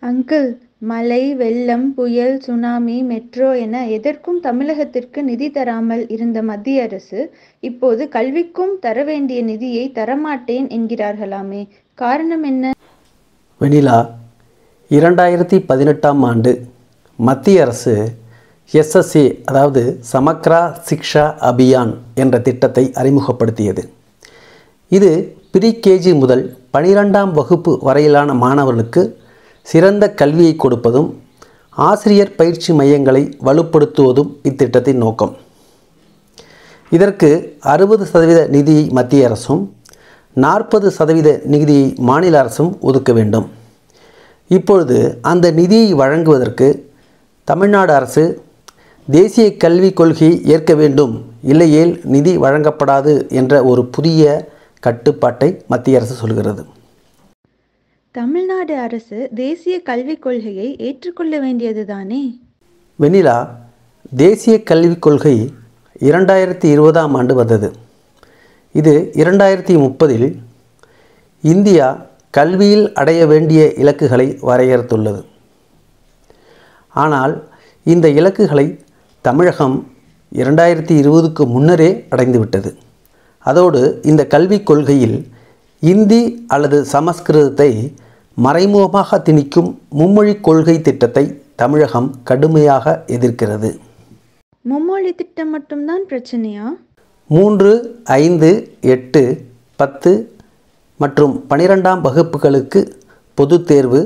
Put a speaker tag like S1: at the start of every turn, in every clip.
S1: Uncle, மழை, வெள்ளம், புயல், சுனாமி, மெட்ரோ என எதற்கும் தமிழகத்திற்கு நிதி தராமல் இருந்த மத்திய அரசு இப்போது கல்விக்கும் தர வேண்டிய நிதியை தரமாட்டேன் என்கிறார்களாமே, காரணம் என்ன?
S2: வெனிலா, 2018ஆம் ஆண்டு மத்திய அரசு எஸ்எஸ்ஏ அதாவது சமக்ரா சிக்ஷா அபியான் என்ற திட்டத்தை அறிமுகப்படுத்தியது. இது ப்ரீ கேஜி முதல் 12ஆம் வகுப்பு வரையிலான மாணவர்களுக்கு சிறந்த கல்வியை கொடுப்பதும் ஆசிரியர் பயிற்சி மையங்களை வலுப்படுத்துவதும் இத்திட்டத்தின் நோக்கம். இதற்கு 60% நிதியை மத்திய அரசும் 40% நிதியை மாநில அரசும் ஒதுக்க வேண்டும். இப்பொழுது அந்த நிதியை வழங்குவதற்கு தமிழ்நாடு அரசு தேசிய கல்விக் கொள்கையை ஏற்க வேண்டும், இல்லையேல் நிதி வழங்கப்படாது என்ற ஒரு புதிய கட்டுப்பாட்டை மத்திய அரசு சொல்கிறது.
S1: தமிழ்நாடு அரசு தேசிய கல்விக் கொள்கையை ஏற்றுக்கொள்ள வேண்டியதுதானே?
S2: வெனிலா, தேசிய கல்விக் கொள்கை 2020ஆம் ஆண்டு வந்தது. இது 2030இல் இந்தியா கல்வியில் அடைய வேண்டிய இலக்குகளை வரையறுத்துள்ளது. ஆனால் இந்த இலக்குகளை தமிழகம் 2020க்கு முன்னரே அடைந்துவிட்டது. அதோடு இந்த கல்விக் கொள்கையில் இந்தி அல்லது சமஸ்கிருதத்தை மறைமுகமாக திணிக்கும் மும்மொழி கொள்கை திட்டத்தை தமிழகம் கடுமையாக எதிர்க்கிறது.
S1: மும்மொழி திட்டம் மட்டும்தான் பிரச்சனையா?
S2: 3, 5, 8, 10 மற்றும் 12ஆம் வகுப்புகளுக்கு பொதுத் தேர்வு,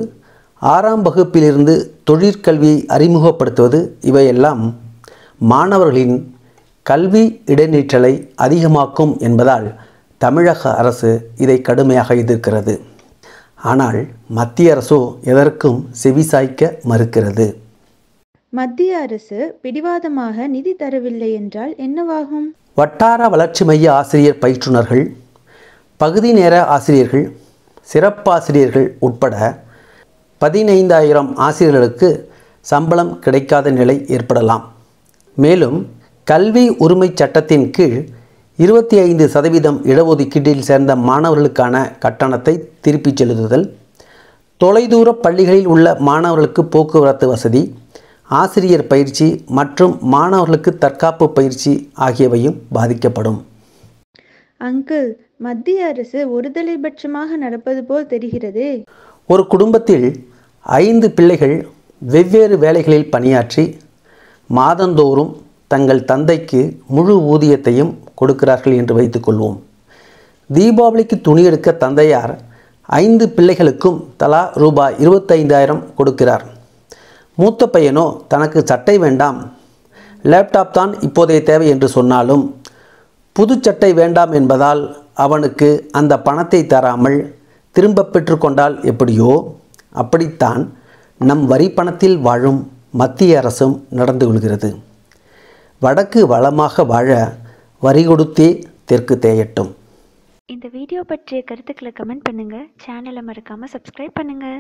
S2: 6ஆம் வகுப்பிலிருந்து தொழிற்கல்வியை அறிமுகப்படுத்துவது இவையெல்லாம் மாணவர்களின் கல்வி இடைநிற்றலை அதிகமாக்கும் என்பதால் தமிழக அரசு இதை கடுமையாக எதிர்க்கிறது. ஆனால் மத்திய அரசோ எதற்கும் செவிசாய்க்க மறுக்கிறது.
S1: மத்திய அரசு பிடிவாதமாக நிதி தரவில்லை என்றால் என்னவாகும்?
S2: வட்டார வளர்ச்சி மைய ஆசிரியர் பயிற்றுனர்கள், பகுதி நேர ஆசிரியர்கள், சிறப்பாசிரியர்கள் உட்பட 15,000 ஆசிரியர்களுக்கு சம்பளம் கிடைக்காத நிலை ஏற்படலாம். மேலும் கல்வி உரிமை சட்டத்தின் கீழ் 25% இடஒதுக்கீட்டில் சேர்ந்த மாணவர்களுக்கான கட்டணத்தை திருப்பிச் செலுத்துதல், தொலைதூர பள்ளிகளில் உள்ள மாணவர்களுக்கு போக்குவரத்து வசதி, ஆசிரியர் பயிற்சி மற்றும் மாணவர்களுக்கு தற்காப்பு பயிற்சி ஆகியவையும் பாதிக்கப்படும்.
S1: அங்கிள், மத்திய அரசு ஒருதலைபட்சமாக நடப்பது போல் தெரிகிறதே.
S2: ஒரு குடும்பத்தில் 5 பிள்ளைகள் வெவ்வேறு வேலைகளில் பணியாற்றி மாதந்தோறும் தங்கள் தந்தைக்கு முழு ஊதியத்தையும் கொடுக்கிறார்கள் என்று வைத்துக்கொள்வோம். தீபாவளிக்கு துணி எடுக்க தந்தையார் 5 பிள்ளைகளுக்கும் தலா ரூபாய் 25,000 கொடுக்கிறார். மூத்த பையனோ தனக்கு சட்டை வேண்டாம், லேப்டாப் தான் இப்போதைய தேவை என்று சொன்னாலும் புது சட்டை வேண்டாம் என்பதால் அவனுக்கு அந்த பணத்தை தராமல் திரும்ப பெற்றுக்கொண்டால் எப்படியோ அப்படித்தான் நம் வரி பணத்தில் வாழும் மத்திய அரசும் நடந்து கொள்கிறது. வடக்கு வளமாக வாழ வரி கொடுத்தே தெற்கு தேயட்டும்.
S3: இந்த வீடியோ பற்றிய கருத்துக்களை கமெண்ட் பண்ணுங்கள். சேனலை மறக்காமல் சப்ஸ்கிரைப் பண்ணுங்கள்.